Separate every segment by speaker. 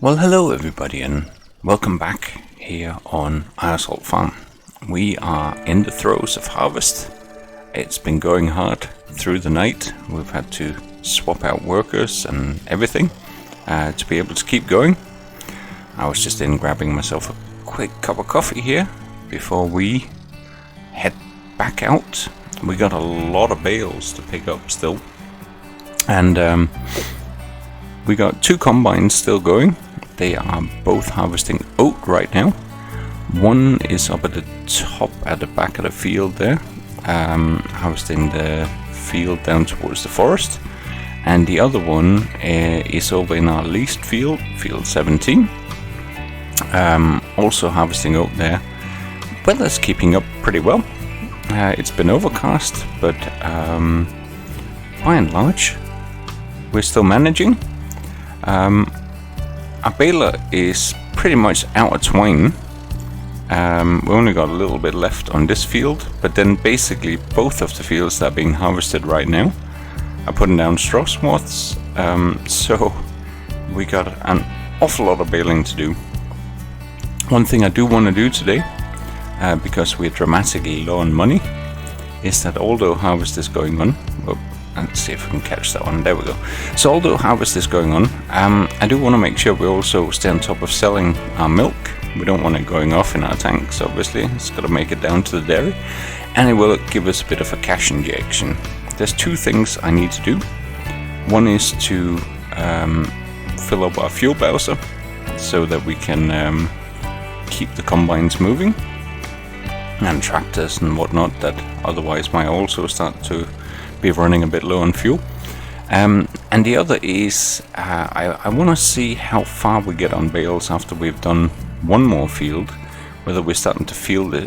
Speaker 1: Well, hello everybody and welcome back here on Eiersholt farm. We are in the throes of harvest. It's been going hard through the night. We've had to swap out workers and everything to be able to keep going. I was just in grabbing myself a quick cup of coffee here before we head back out. We got a lot of bales to pick up still, and we got 2 combines still going. They are both harvesting oat right now. One is up at the top at the back of the field there, harvesting the field down towards the forest. And the other one is over in our leased field, field 17. Also harvesting oat there. Weather's keeping up pretty well. It's been overcast, but by and large, we're still managing. Our baler is pretty much out of twine. We only got a little bit left on this field, but then basically both of the fields that are being harvested right now are putting down straw swaths, so we got an awful lot of baling to do. One thing I do want to do today, because we're dramatically low on money, is that although harvest is going on, let's see if we can catch that one. There we go. So although harvest is going on, I do want to make sure we also stay on top of selling our milk. We don't want it going off in our tanks, obviously. It's got to make it down to the dairy, and it will give us a bit of a cash injection. There's 2 things I need to do. One is to fill up our fuel bowser so that we can keep the combines moving, and tractors and whatnot that otherwise might also start to be running a bit low on fuel. And the other is I want to see how far we get on bales after we've done one more field, whether we're starting to fill the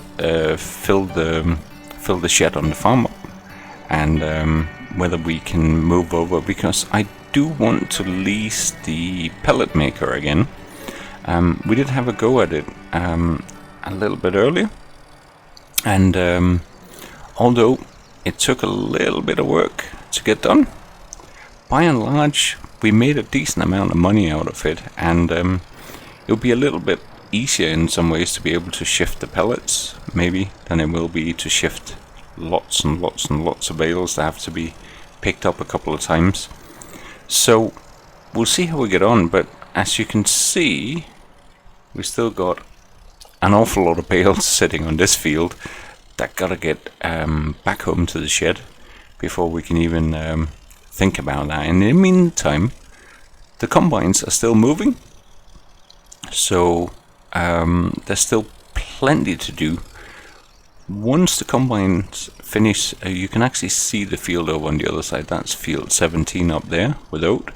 Speaker 1: shed on the farm up, and whether we can move over, because I do want to lease the pellet maker again. We did have a go at it a little bit earlier, and although it took a little bit of work to get done, by and large we made a decent amount of money out of it, and it'll be a little bit easier in some ways to be able to shift the pellets maybe than it will be to shift lots and lots and lots of bales that have to be picked up a couple of times. So we'll see how we get on, but as you can see, we still got an awful lot of bales sitting on this field that gotta get back home to the shed before we can even think about that. In the meantime, the combines are still moving, so there's still plenty to do. Once the combines finish, you can actually see the field over on the other side. That's field 17 up there with oat.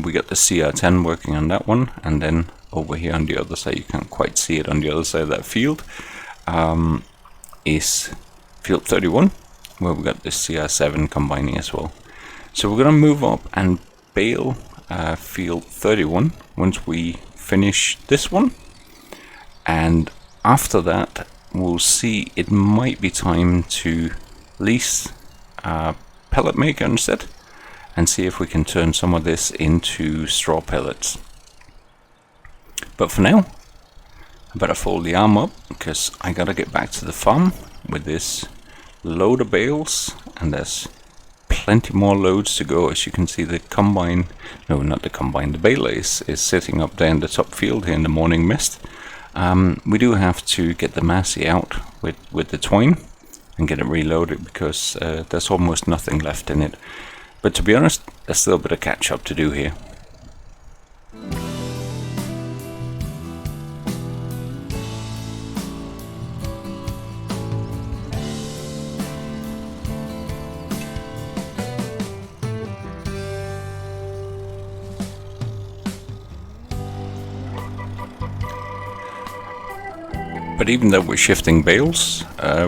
Speaker 1: We got the CR10 working on that one, and then over here on the other side, you can't quite see it on the other side of that field, is field 31, where we got the CR7 combining as well. So we're going to move up and bale field 31 once we finish this one, and after that we'll see it might be time to lease a pellet maker instead and see if we can turn some of this into straw pellets. But for now, I better fold the arm up because I gotta get back to the farm with this load of bales, and there's plenty more loads to go. As you can see, the combine, no, not the combine, the baler is sitting up there in the top field here in the morning mist. We do have to get the massey out with the twine and get it reloaded because there's almost nothing left in it. But to be honest, there's still a bit of catch up to do here. But even though we're shifting bales,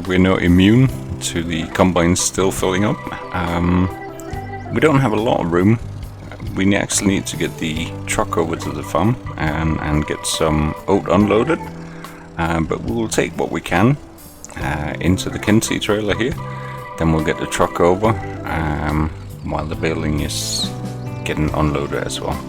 Speaker 1: we're not immune to the combines still filling up. We don't have a lot of room. We actually need to get the truck over to the farm and get some oat unloaded. But we'll take what we can into the Kinsey trailer here. Then we'll get the truck over while the baling is getting unloaded as well.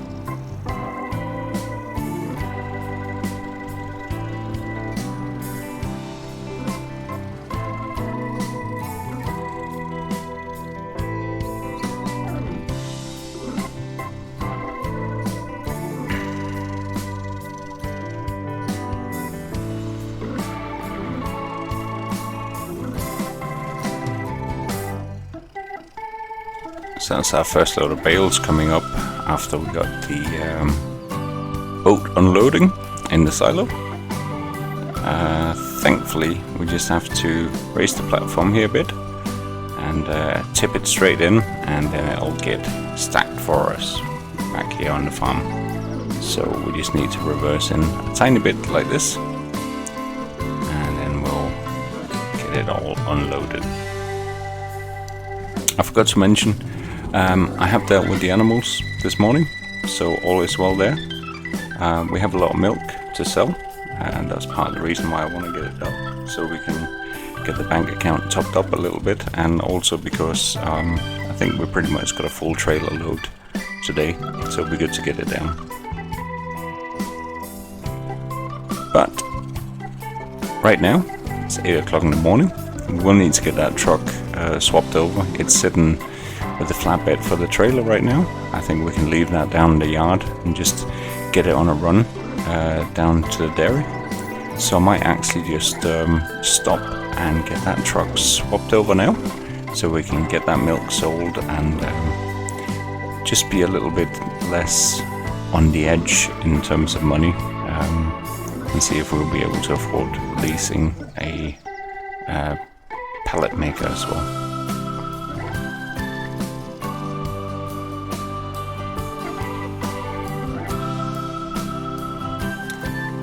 Speaker 1: So that's our first load of bales coming up after we got the oat unloading in the silo. Thankfully, we just have to raise the platform here a bit and tip it straight in, and then it'll get stacked for us back here on the farm. So we just need to reverse in a tiny bit like this, and then we'll get it all unloaded. I forgot to mention, I have dealt with the animals this morning, so all is well there. We have a lot of milk to sell, and that's part of the reason why I want to get it done, so we can get the bank account topped up a little bit, and also because I think we pretty much got a full trailer load today, so it'll be good to get it down. But right now it's 8 o'clock in the morning. We will need to get that truck swapped over. It's sitting with the flatbed for the trailer right now. I think we can leave that down in the yard and just get it on a run down to the dairy. So I might actually just stop and get that truck swapped over now, so we can get that milk sold and just be a little bit less on the edge in terms of money, and see if we'll be able to afford leasing a pallet maker as well.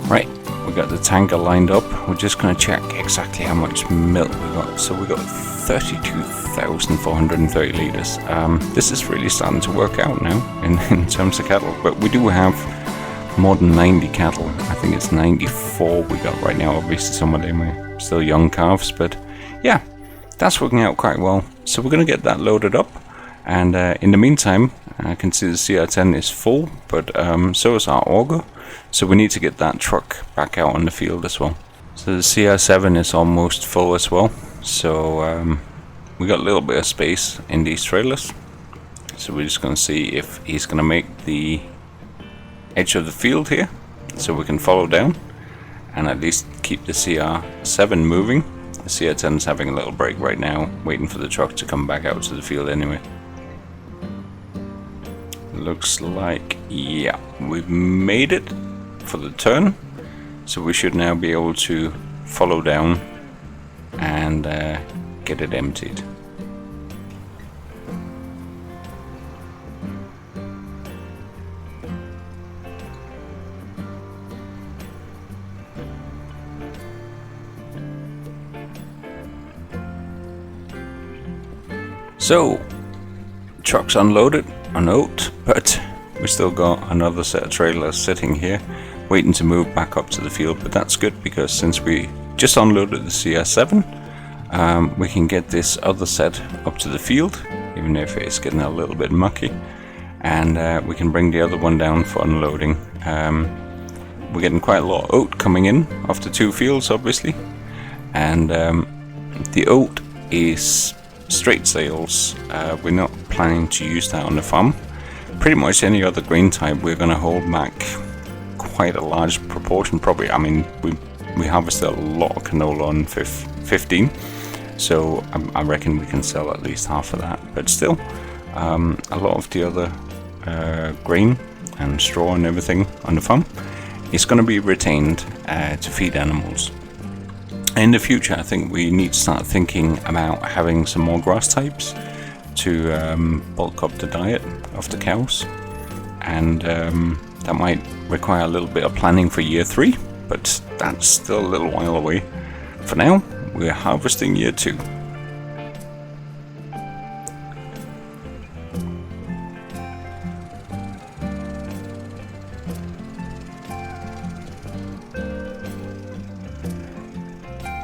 Speaker 1: Right, we got the tanker lined up. We're just going to check exactly how much milk we got. So we got 32,430 litres. This is really starting to work out now in terms of cattle, but we do have more than 90 cattle. I think it's 94 we got right now. Obviously some of them are still young calves, but yeah, that's working out quite well. So we're going to get that loaded up, and in the meantime I can see the CR10 is full, but so is our auger. So we need to get that truck back out on the field as well. So the CR7 is almost full as well. So we got a little bit of space in these trailers. So we're just going to see if he's going to make the edge of the field here, so we can follow down and at least keep the CR7 moving. The CR10 is having a little break right now, waiting for the truck to come back out to the field anyway. Looks like, yeah, we've made it for the turn, so we should now be able to follow down and get it emptied. So, truck's unloaded on oat, but we still got another set of trailers sitting here waiting to move back up to the field. But that's good, because since we just unloaded the CR7, we can get this other set up to the field, even if it's getting a little bit mucky, and we can bring the other one down for unloading. We're getting quite a lot of oat coming in off the two fields, obviously, and the oat is straight sales. We're not planning to use that on the farm. Pretty much any other grain type we're going to hold back quite a large proportion, probably. I mean, we harvested a lot of canola on 15, so I reckon we can sell at least half of that. But still, a lot of the other grain and straw and everything on the farm is going to be retained to feed animals. In the future, I think we need to start thinking about having some more grass types to bulk up the diet of the cows, and that might require a little bit of planning for year 3, but that's still a little while away. For now, we're harvesting year 2.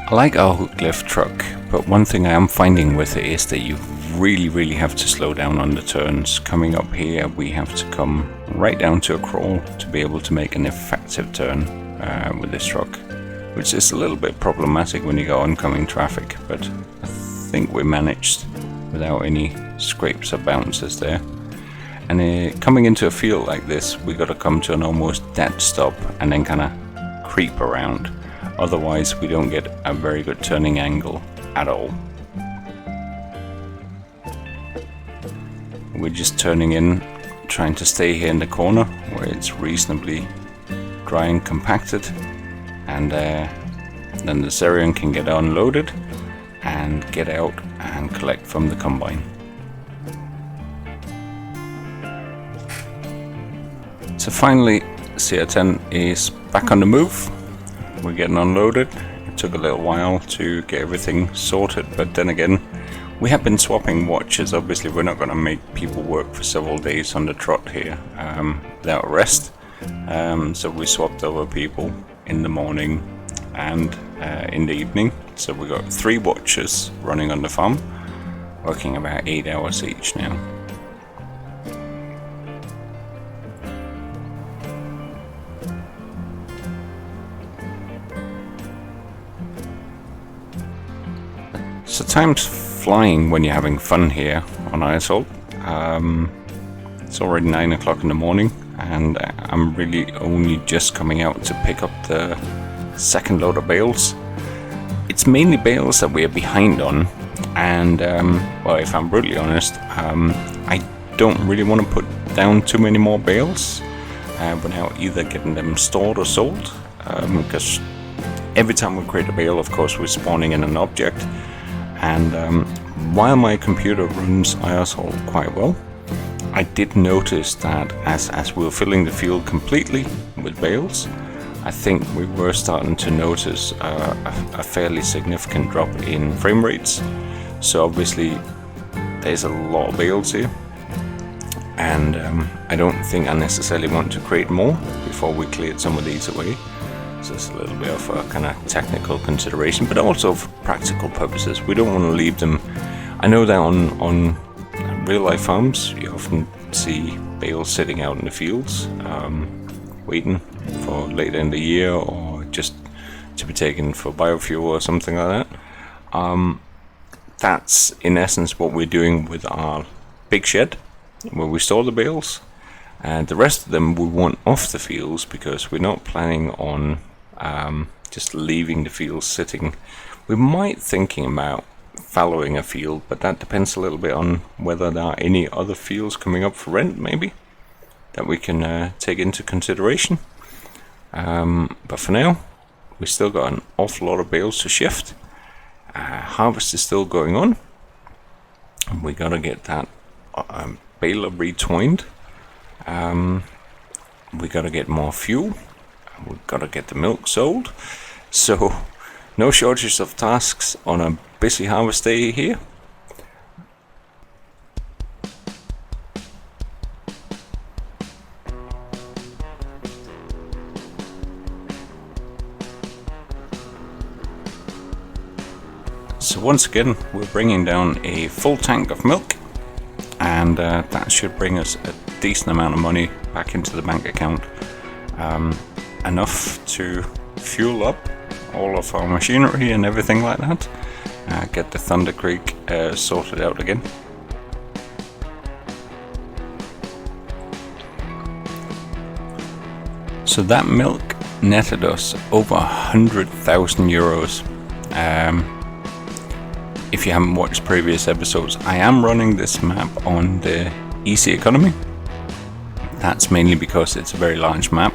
Speaker 1: I like our hook lift truck, but one thing I am finding with it is that you really have to slow down on the turns. Coming up here, we have to come right down to a crawl to be able to make an effective turn with this truck, which is a little bit problematic when you got oncoming traffic, but I think we managed without any scrapes or bounces there. And coming into a field like this, we got to come to an almost dead stop and then kind of creep around. Otherwise, we don't get a very good turning angle at all. We're just turning in, trying to stay here in the corner where it's reasonably dry and compacted, and then the cereal can get unloaded and get out and collect from the combine. So finally, CR10 is back on the move. We're getting unloaded. It took a little while to get everything sorted, but then again, we have been swapping watches. Obviously, we're not going to make people work for several days on the trot here without rest. So we swapped over people in the morning and in the evening. So we got 3 watches running on the farm, working about 8 hours each now. So time's flying when you're having fun here on Eiersholt. It's already 9 o'clock in the morning, and I'm really only just coming out to pick up the second load of bales. It's mainly bales that we're behind on, and well, if I'm brutally honest, I don't really want to put down too many more bales without either getting them stored or sold, because every time we create a bale, of course, we're spawning in an object. And while my computer runs Eiersholt quite well, I did notice that as we were filling the field completely with bales, I think we were starting to notice a fairly significant drop in frame rates. So obviously there's a lot of bales here, and I don't think I necessarily want to create more before we cleared some of these away. So it's a little bit of a kind of technical consideration, but also for practical purposes. We don't want to leave them. I know that on real life farms, you often see bales sitting out in the fields, waiting for later in the year, or just to be taken for biofuel or something like that. That's in essence what we're doing with our big shed where we store the bales, and the rest of them we want off the fields because we're not planning on just leaving the fields sitting. We might thinking about fallowing a field, but that depends a little bit on whether there are any other fields coming up for rent, maybe, that we can take into consideration. But for now, we still got an awful lot of bales to shift. Harvest is still going on. We gotta get that baler retwined. We gotta get more fuel. We've gotta get the milk sold. So no shortage of tasks on a busy harvest day here. So once again, we're bringing down a full tank of milk, and that should bring us a decent amount of money back into the bank account, enough to fuel up all of our machinery and everything like that, get the Thunder Creek sorted out again. So that milk netted us over 100,000 euros. If you haven't watched previous episodes, I am running this map on the easy economy. That's mainly because it's a very large map,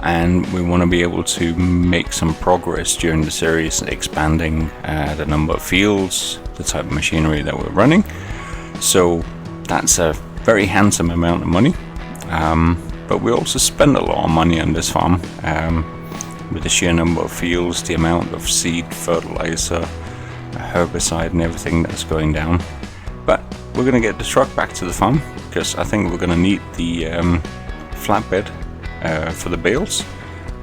Speaker 1: and we want to be able to make some progress during the series, expanding the number of fields, the type of machinery that we're running. So that's a very handsome amount of money, but we also spend a lot of money on this farm, with the sheer number of fields, the amount of seed, fertilizer, herbicide and everything that's going down. But we're going to get the truck back to the farm, because I think we're going to need the flatbed for the bales.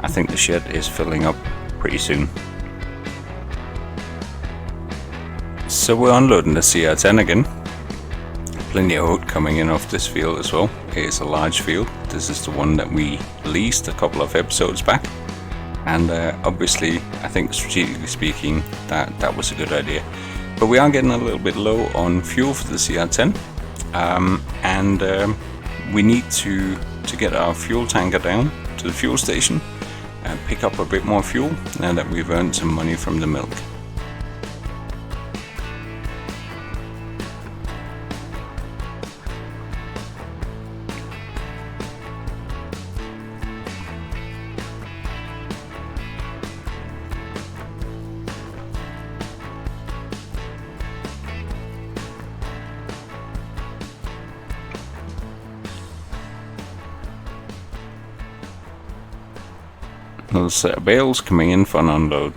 Speaker 1: I think the shed is filling up pretty soon. So we're unloading the CR10 again. Plenty of oat coming in off this field as well. It's a large field. This is the one that we leased a couple of episodes back, and obviously I think strategically speaking that was a good idea. But we are getting a little bit low on fuel for the CR10, and we need to get our fuel tanker down to the fuel station and pick up a bit more fuel now that we've earned some money from the milk. Little set of bales coming in for an unload.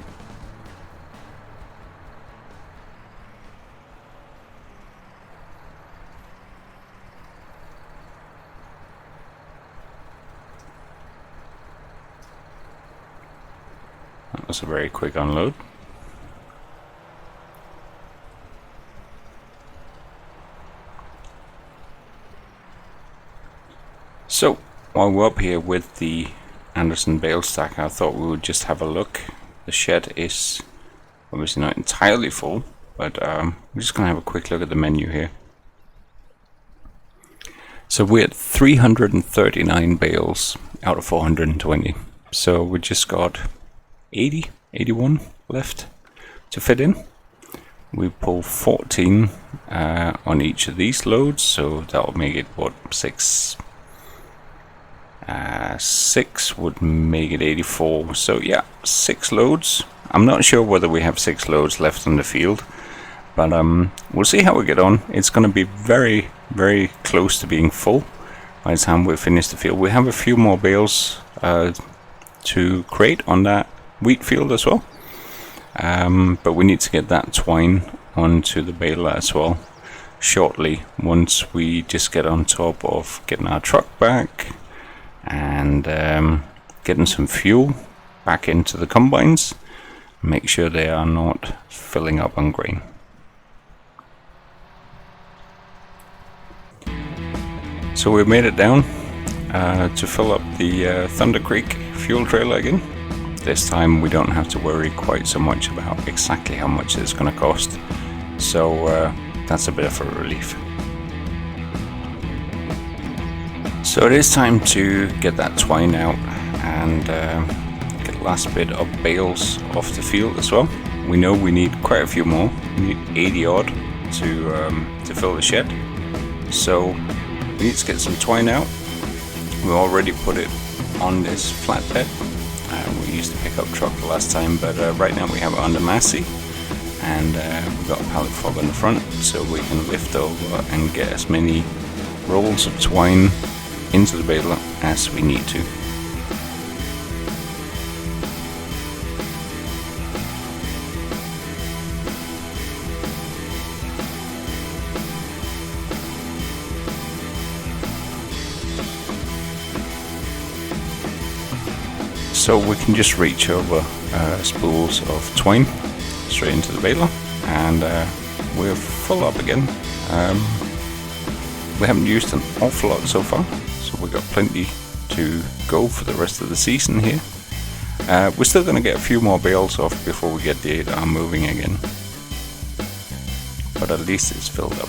Speaker 1: That was a very quick unload. So, while we're up here with the Anderson bale stack, I thought we would just have a look. The shed is obviously not entirely full, but we're just going to have a quick look at the menu here. So we're at 339 bales out of 420. So we just got 81 left to fit in. We pull 14 on each of these loads, so that'll make it what, 6 would make it 84. So yeah, 6 loads. I'm not sure whether we have 6 loads left on the field, but we'll see how we get on. It's going to be very, very close to being full by the time we finish the field. We have a few more bales to create on that wheat field as well, but we need to get that twine onto the baler as well shortly, once we just get on top of getting our truck back and getting some fuel back into the combines. Make sure they are not filling up on grain. So we made it down to fill up the Thunder Creek fuel trailer again. This time we don't have to worry quite so much about exactly how much it's going to cost, so that's a bit of a relief. So it is time to get that twine out and get the last bit of bales off the field as well. We know we need quite a few more. We need 80 odd to fill the shed. So we need to get some twine out. We already put it on this flatbed. We used the pickup truck the last time, but right now we have it on the Massey, and we've got a pallet fob in the front, so we can lift over and get as many rolls of twine into the baler as we need to. So we can just reach over spools of twine straight into the baler, and we're full up again. We haven't used an awful lot so far, so we've got plenty to go for the rest of the season here. We're still going to get a few more bales off before we get the 8-arm moving again, but at least it's filled up.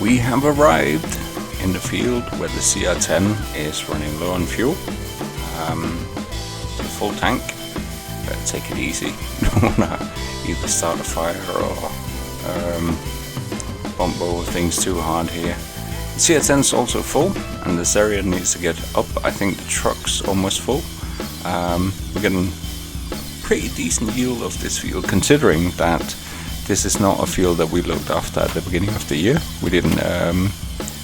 Speaker 1: We have arrived in the field where the CR10 is running low on fuel. The full tank. Better take it easy. Don't want to either start a fire or bump over things too hard here. The CR10 is also full, and this area needs to get up. I think the truck's almost full. We're getting pretty decent yield of this field, considering that this is not a field that we looked after at the beginning of the year. We didn't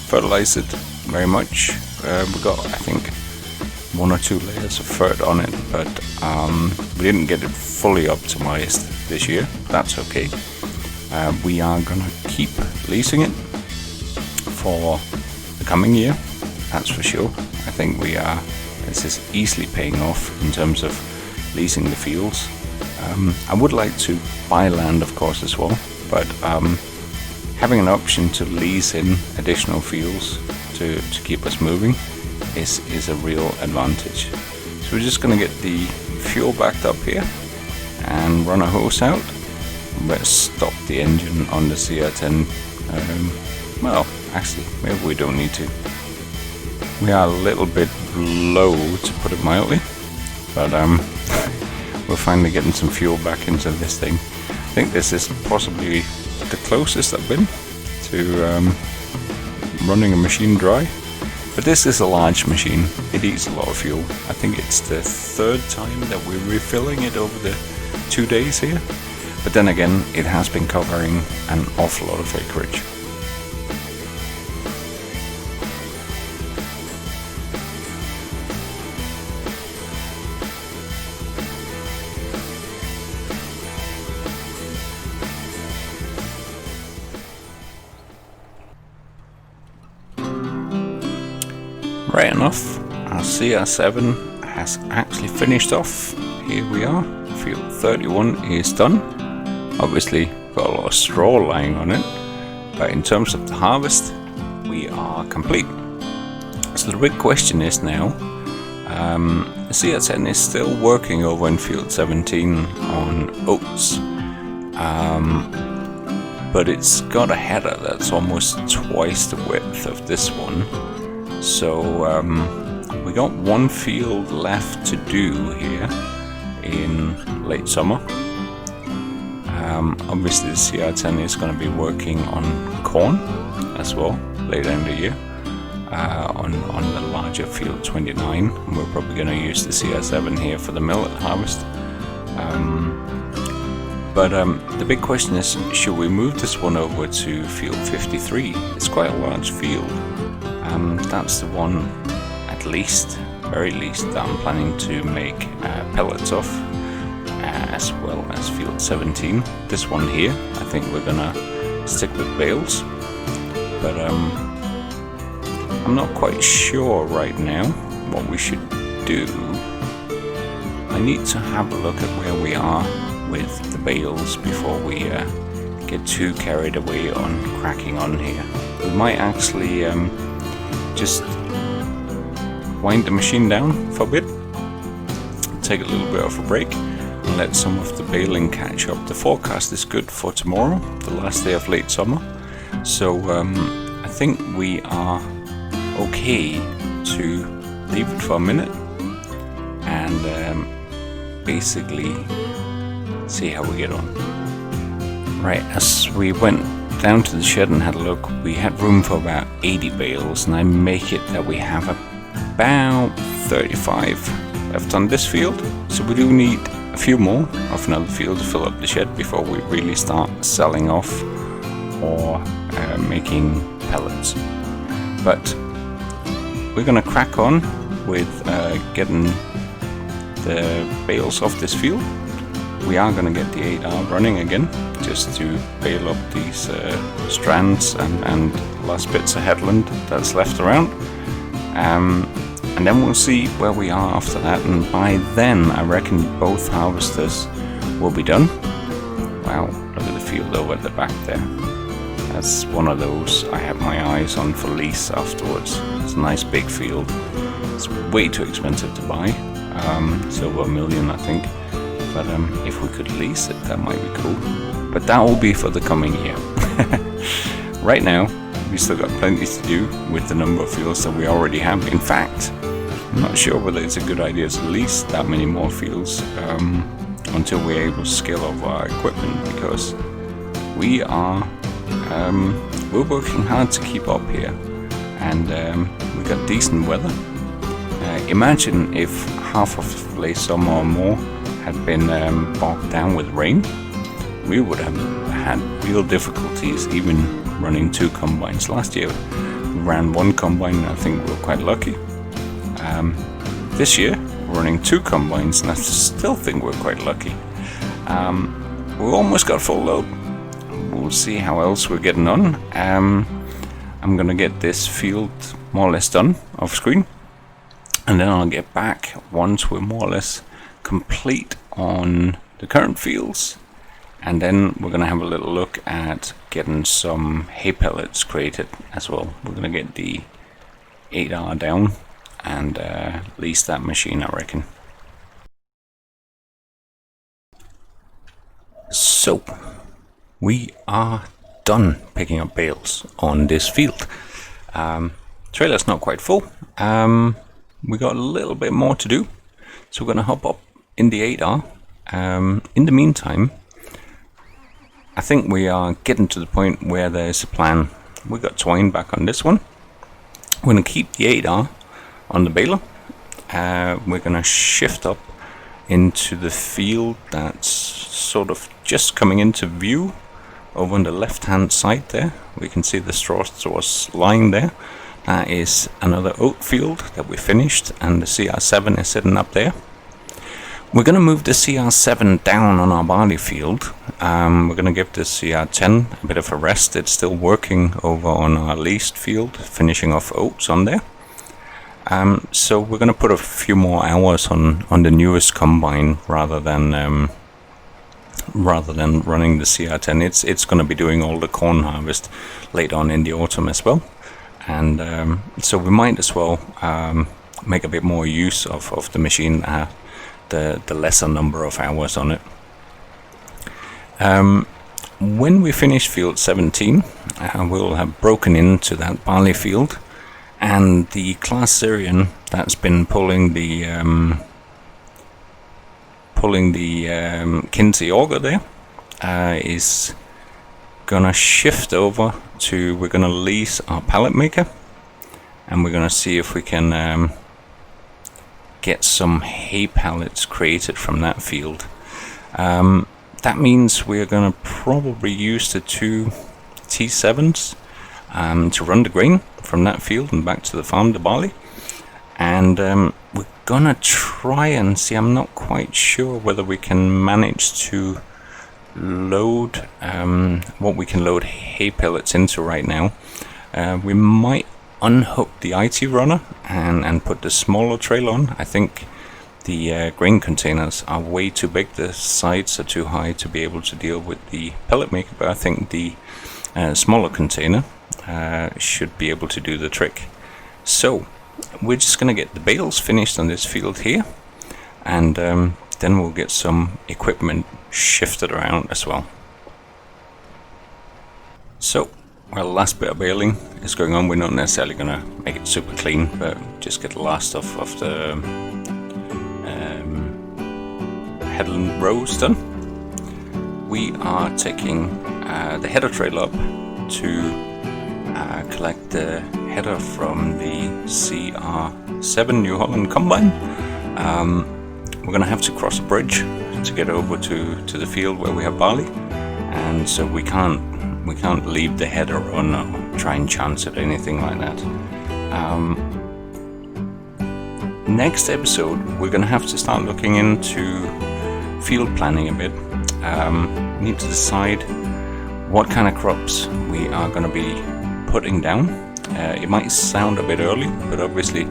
Speaker 1: fertilize it very much. We got, I think, 1 or 2 layers of fert on it, but we didn't get it fully optimized this year. That's okay. We are gonna keep leasing it for the coming year, that's for sure. I think this is easily paying off in terms of leasing the fields. I would like to buy land, of course, as well, but having an option to lease in additional fields to keep us moving is a real advantage. So we're just going to get the fuel backed up here and run a hose out. Let's stop the engine on the CR10. Well, actually, maybe we don't need to. We are a little bit low, to put it mildly, but we're finally getting some fuel back into this thing. I think this is possibly the closest I've been to running a machine dry. But this is a large machine. It eats a lot of fuel. I think it's the third time that we're refilling it over the 2 days here. But then again, it has been covering an awful lot of acreage. Right enough, our CR7 has actually finished off. Here we are, field 31 is done. Obviously got a lot of straw lying on it, but in terms of the harvest, we are complete. So the big question is now, the CR10 is still working over in field 17 on oats, but it's got a header that's almost twice the width of this one. So we got one field left to do here in late summer. Obviously the CR10 is going to be working on corn as well later in the year on the larger field 29. We're probably going to use the CR7 here for the millet harvest. But the big question is, should we move this one over to field 53? It's quite a large field. That's the one, at least, very least, that I'm planning to make pellets of, as well as field 17. This one here, I think we're gonna stick with bales, but I'm not quite sure right now what we should do. I need to have a look at where we are with the bales before we get too carried away on cracking on here. We might actually just wind the machine down for a bit, take a little bit of a break, and let some of the baling catch up. The forecast is good for tomorrow, the last day of late summer, so I think we are okay to leave it for a minute and basically see how we get on. Right, as we went down to the shed and had a look, we had room for about 80 bales, and I make it that we have about 35 left on this field, so we do need a few more of another field to fill up the shed before we really start selling off or making pellets. But we're gonna crack on with getting the bales off this field. We are gonna get the 8R running again, just to bale up these strands and last bits of headland that's left around, and then we'll see where we are after that, and by then I reckon both harvesters will be done. Wow, look at the field over at the back there. That's one of those I have my eyes on for lease afterwards. It's a nice big field. It's way too expensive to buy, it's over $1 million I think, but if we could lease it, that might be cool. But that will be for the coming year. Right now, we still got plenty to do with the number of fields that we already have. In fact, I'm not sure whether it's a good idea to lease that many more fields until we're able to scale up our equipment, because we are we're working hard to keep up here, and we got decent weather. Imagine if half of late summer or more had been bogged down with rain. We would have had real difficulties even running 2 combines. Last year we ran 1 combine, and I think we were quite lucky. This year we're running 2 combines, and I still think we're quite lucky. We almost got full load. We'll see how else we're getting on. I'm gonna get this field more or less done off screen, and then I'll get back once we're more or less complete on the current fields, and then we're gonna have a little look at getting some hay pellets created as well. We're gonna get the 8R down and lease that machine, I reckon. So we are done picking up bales on this field. Trailer's not quite full. We got a little bit more to do, so we're gonna hop up in the 8R. In the meantime, I think we are getting to the point where there's a plan. We got twine back on this one. We're going to keep the 8R on the baler. We're going to shift up into the field that's sort of just coming into view over on the left hand side there. We can see the straw straws lying there. That is another oat field that we finished, and the CR7 is sitting up there. We're going to move the CR7 down on our barley field. We're going to give the CR10 a bit of a rest. It's still working over on our least field, finishing off oats on there. So we're going to put a few more hours on the newest combine rather than running the CR10. It's going to be doing all the corn harvest later on in the autumn as well, and so we might as well make a bit more use of the machine, the lesser number of hours on it. When we finish field 17, we'll have broken into that barley field, and the class Syrian that's been pulling the Kinsey auger there is gonna shift over to, we're gonna lease our pallet maker, and we're gonna see if we can get some hay pallets created from that field. That means we're gonna probably use the 2 T7s to run the grain from that field and back to the farm, the barley. And we're gonna try and see, I'm not quite sure whether we can manage to load what we can load hay pellets into right now. We might unhook the IT runner and put the smaller trailer on. I think the grain containers are way too big, the sides are too high to be able to deal with the pellet maker, but I think the smaller container should be able to do the trick. So we're just going to get the bales finished on this field here, and then we'll get some equipment shifted around as well. So, well, the last bit of baling is going on. We're not necessarily going to make it super clean, but just get the last of the headland rows done. We are taking the header trailer up to collect the header from the CR7 New Holland combine. We're going to have to cross a bridge to get over to the field where we have barley, and so we can't leave the header on or try and chance it or anything like that. Next episode, we're going to have to start looking into field planning a bit. We need to decide what kind of crops we are going to be putting down. It might sound a bit early, but obviously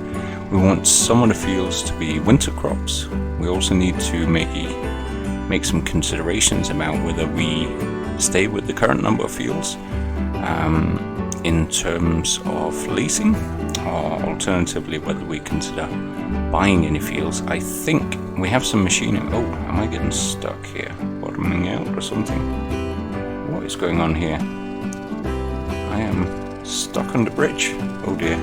Speaker 1: we want some of the fields to be winter crops. We also need to make some considerations about whether we stay with the current number of fields in terms of leasing, or alternatively whether we consider buying any fields. I think we have some machining. Oh, am I getting stuck here? Bottoming out or something? What is going on here? I am stuck on the bridge. Oh dear.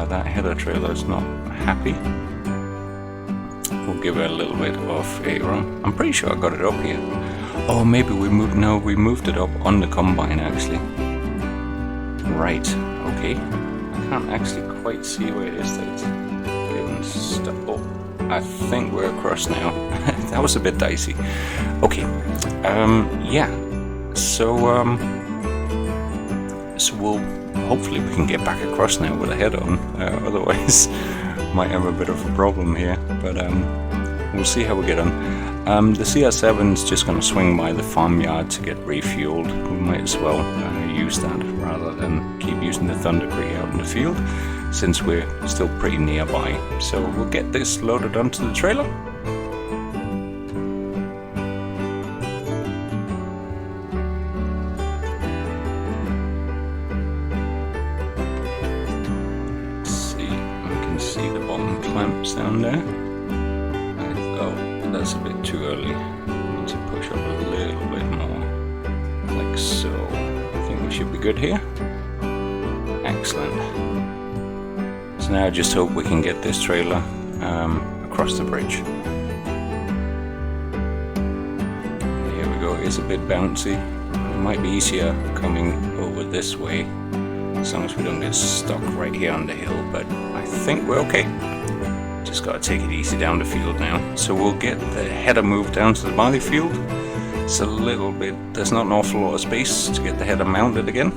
Speaker 1: That header trailer is not happy. We'll give it a little bit of a run. I'm pretty sure I got it up here. Oh, maybe we moved it up on the combine actually. Right, okay. I can't actually quite see where it is that it's getting stuck. Oh, I think we're across now. That was a bit dicey. Okay, yeah. So we'll hopefully we can get back across now with a head on. Otherwise, might have a bit of a problem here. But we'll see how we get on. The CR7 is just going to swing by the farmyard to get refueled. We might as well use that rather than keep using the Thunder Cree out in the field, since we're still pretty nearby. So we'll get this loaded onto the trailer. Let's see, I can see the bottom clamps down there. Oh, that's a bit too early. I need to push up a little bit more, like so. I think we should be good here. Excellent. So now I just hope we can get this trailer across the bridge. Here we go. It's a bit bouncy. It might be easier coming over this way as long as we don't get stuck right here on the hill, but I think we're okay. Just gotta take it easy down the field now. So we'll get the header moved down to the barley field. It's a little bit, there's not an awful lot of space to get the header mounted again,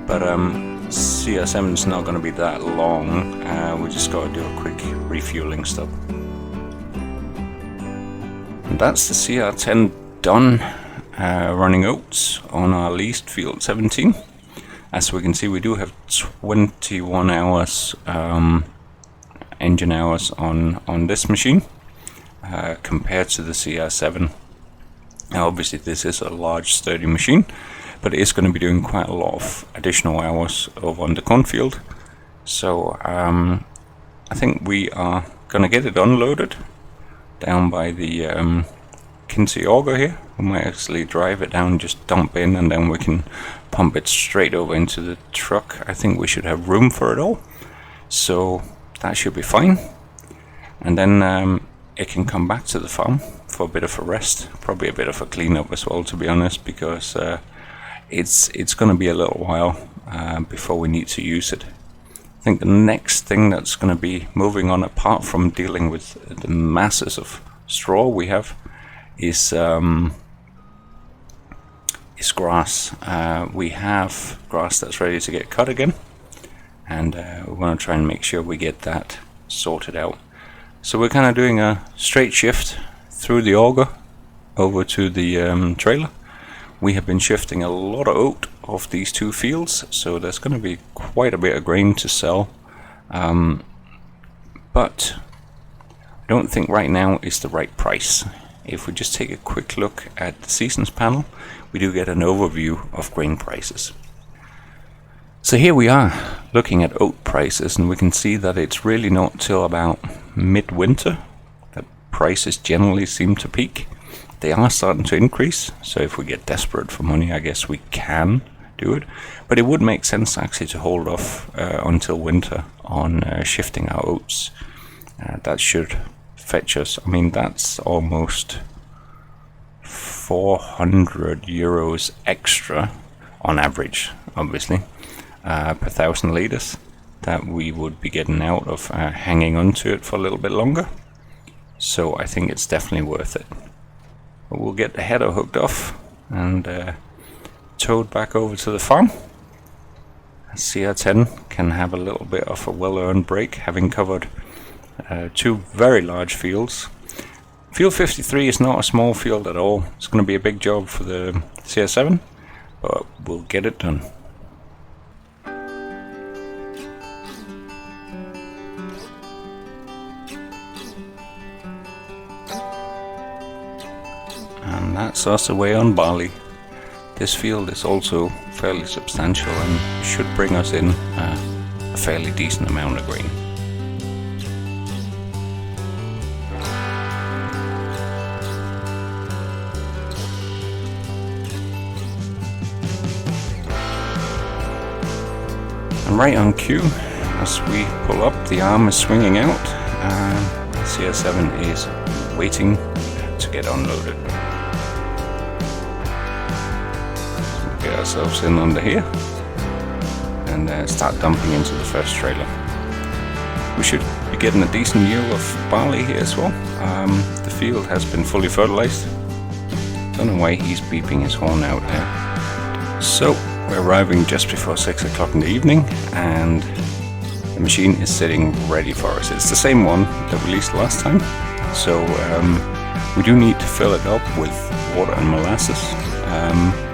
Speaker 1: but CR7's not going to be that long. We just got to do a quick refueling stop. And that's the CR10 done, running oats on our leased field 17. As we can see, we do have 21 hours engine hours on this machine compared to the CR7. Now obviously this is a large sturdy machine, but it is going to be doing quite a lot of additional hours over on the cornfield. So I think we are going to get it unloaded down by the Kinsey auger here. We might actually drive it down, just dump in, and then we can pump it straight over into the truck. I think we should have room for it all, so that should be fine. And then it can come back to the farm for a bit of a rest, probably a bit of a cleanup as well, to be honest, because it's going to be a little while before we need to use it. I think the next thing that's going to be moving on, apart from dealing with the masses of straw we have, is grass. We have grass that's ready to get cut again, and we want to try and make sure we get that sorted out. So we're kind of doing a straight shift through the auger over to the trailer. We have been shifting a lot of oat off these two fields, so there's going to be quite a bit of grain to sell. But I don't think right now is the right price. If we just take a quick look at the seasons panel, we do get an overview of grain prices. So here we are looking at oat prices, and we can see that it's really not till about mid-winter that prices generally seem to peak. They are starting to increase, so if we get desperate for money, I guess we can do it. But it would make sense actually to hold off until winter on shifting our oats. That should fetch us, I mean, that's almost 400 euros extra on average, obviously, per 1,000 liters that we would be getting out of hanging on to it for a little bit longer. So I think it's definitely worth it. But we'll get the header hooked off and towed back over to the farm. CR10 can have a little bit of a well-earned break, having covered two very large fields. Field 53 is not a small field at all. It's going to be a big job for the CR7, but we'll get it done. And that's us away on barley. This field is also fairly substantial and should bring us in a fairly decent amount of grain. And right on cue, as we pull up, the arm is swinging out and CR7 is waiting to get unloaded. Get ourselves in under here and start dumping into the first trailer. We should be getting a decent yield of barley here as well. The field has been fully fertilized. Don't know why he's beeping his horn out there. So we're arriving just before 6 o'clock in the evening and the machine is sitting ready for us. It's the same one that we released last time, so we do need to fill it up with water and molasses.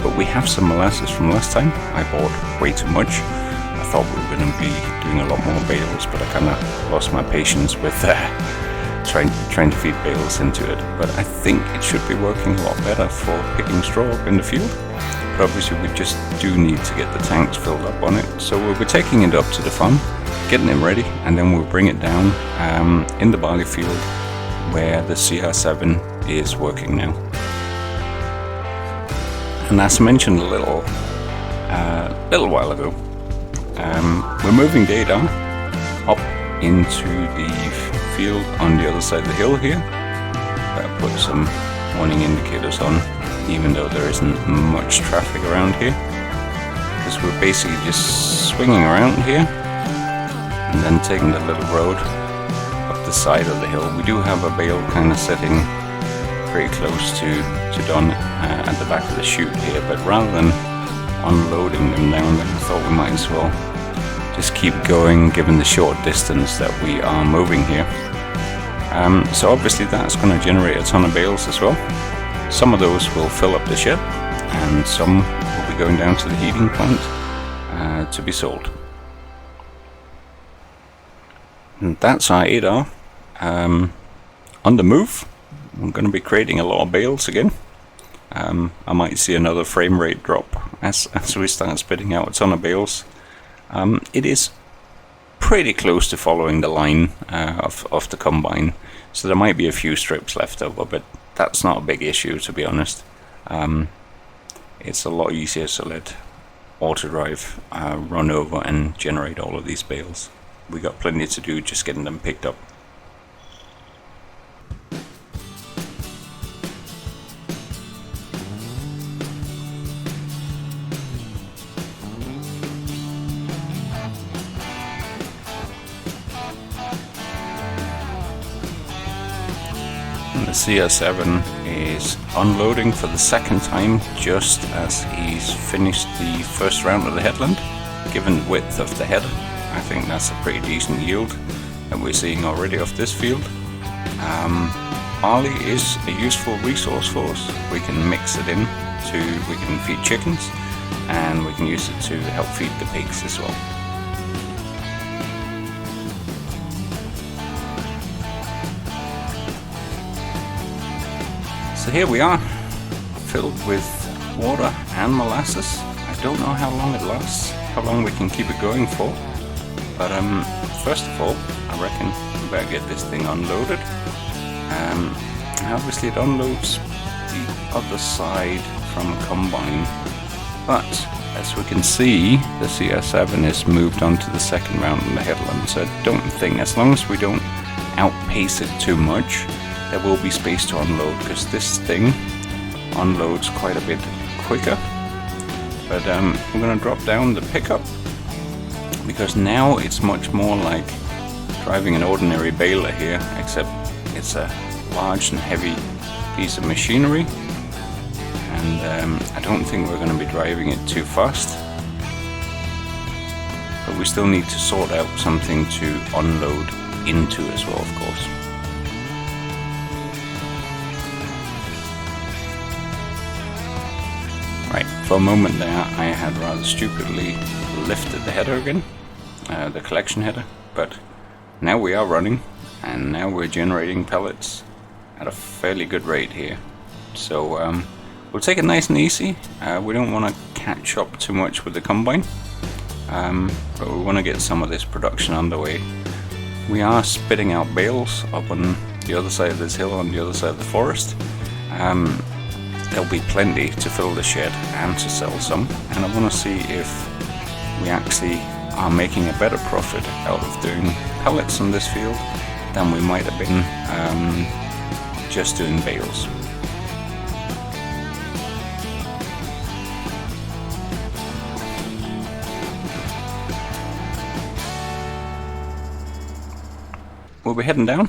Speaker 1: But we have some molasses from last time. I bought way too much. I thought we were going to be doing a lot more bales, but I kind of lost my patience with trying to feed bales into it. But I think it should be working a lot better for picking straw up in the field. But obviously we just do need to get the tanks filled up on it. So we'll be taking it up to the farm, getting it ready, and then we'll bring it down in the barley field where the CR7 is working now. And as mentioned a little while ago, we're moving data up into the field on the other side of the hill here. That put some warning indicators on, even though there isn't much traffic around here. because we're basically just swinging around here and then taking the little road up the side of the hill. We do have a bale kind of sitting pretty close to Don at the back of the chute here, but rather than unloading them down there, I thought we might as well just keep going given the short distance that we are moving here. So obviously that's going to generate a ton of bales as well. Some of those will fill up the shed and some will be going down to the heating plant to be sold. And that's our ADAR. On the move, I'm going to be creating a lot of bales again. I might see another frame rate drop as we start spitting out a ton of bales. It is pretty close to following the line of the combine, so there might be a few strips left over, but that's not a big issue, to be honest. It's a lot easier to let autodrive run over and generate all of these bales. We got plenty to do just getting them picked up. The CR7 is unloading for the second time just as he's finished the first round of the headland. Given the width of the header, I think that's a pretty decent yield that we're seeing already off this field. Barley is a useful resource for us. We can mix it in we can feed chickens, and we can use it to help feed the pigs as well. So here we are, filled with water and molasses. I don't know how long it lasts, how long we can keep it going for, but first of all, I reckon we better get this thing unloaded. Obviously it unloads the other side from a combine, but as we can see, the CR7 is moved on to the second round in the headland, so I don't think, as long as we don't outpace it too much, there will be space to unload, because this thing unloads quite a bit quicker. But we're going to drop down the pickup, because now it's much more like driving an ordinary baler here, except it's a large and heavy piece of machinery, and I don't think we're going to be driving it too fast. But we still need to sort out something to unload into as well, of course. Right, for a moment there I had rather stupidly lifted the header again, the collection header, but now we are running, and now we're generating pellets at a fairly good rate here. So we'll take it nice and easy. We don't want to catch up too much with the combine, but we want to get some of this production underway. We are spitting out bales up on the other side of this hill, on the other side of the forest. There'll be plenty to fill the shed and to sell some, and I want to see if we actually are making a better profit out of doing pellets on this field than we might have been just doing bales. We'll be heading down.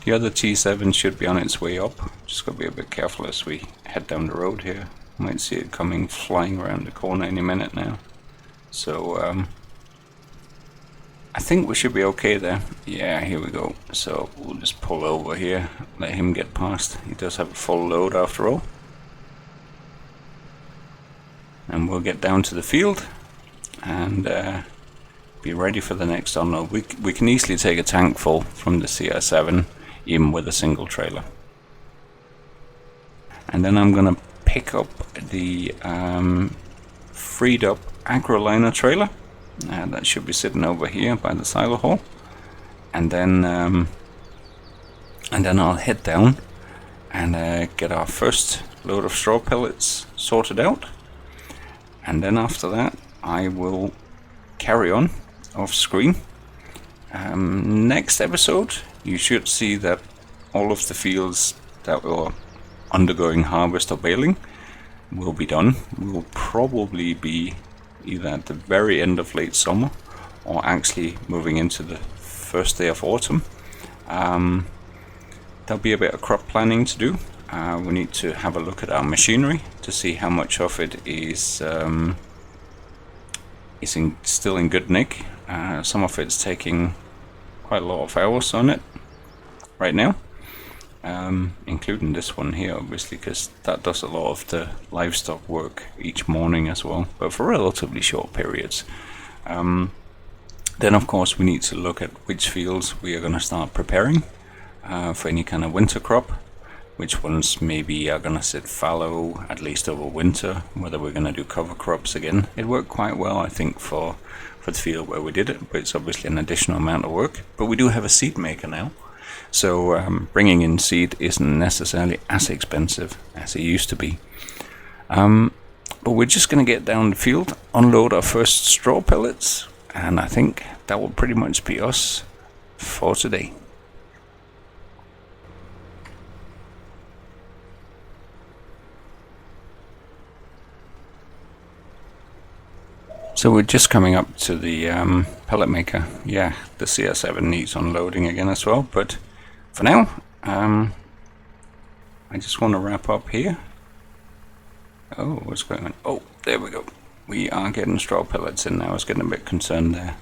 Speaker 1: The other T7 should be on its way up. Just got to be a bit careful as we head down the road here. Might see it coming flying around the corner any minute now. So I think we should be okay there. Yeah, here we go. So we'll just pull over here, let him get past. He does have a full load after all. And we'll get down to the field and be ready for the next unload. We can easily take a tank full from the CR7, even with a single trailer. And then I'm gonna pick up the freed up Agroliner trailer. That should be sitting over here by the silo hole. And then I'll head down and get our first load of straw pellets sorted out. And then after that, I will carry on off screen. Next episode, you should see that all of the fields that were undergoing harvest or baling will be done. We'll probably be either at the very end of late summer or actually moving into the first day of autumn. There'll be a bit of crop planning to do. We need to have a look at our machinery to see how much of it is still in good nick. Some of it's taking quite a lot of hours on it right now, including this one here, obviously, because that does a lot of the livestock work each morning as well, but for relatively short periods. Then of course we need to look at which fields we are going to start preparing for any kind of winter crop, which ones maybe are going to sit fallow at least over winter, whether we're going to do cover crops again. It worked quite well, I think, for the field where we did it, but it's obviously an additional amount of work. But we do have a seed maker now, so bringing in seed isn't necessarily as expensive as it used to be. But we're just going to get down the field, unload our first straw pellets, and I think that will pretty much be us for today. So we're just coming up to the pellet maker. Yeah, the CR7 needs unloading again as well, but for now, I just want to wrap up here. Oh, what's going on? Oh, there we go. We are getting straw pellets in now. I was getting a bit concerned there.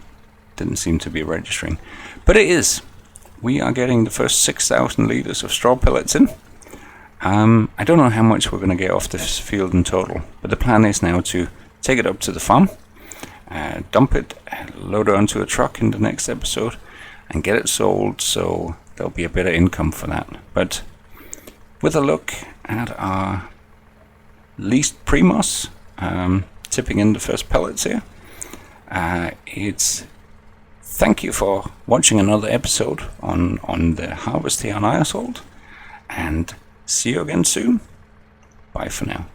Speaker 1: Didn't seem to be registering. But it is. We are getting the first 6,000 litres of straw pellets in. I don't know how much we're going to get off this field in total, but the plan is now to take it up to the farm, dump it, load it onto a truck in the next episode, and get it sold, so there'll be a bit of income for that. But with a look at our least pre-moss, tipping in the first pellets here, it's thank you for watching another episode on the harvest here on Eiersholt, and see you again soon. Bye for now.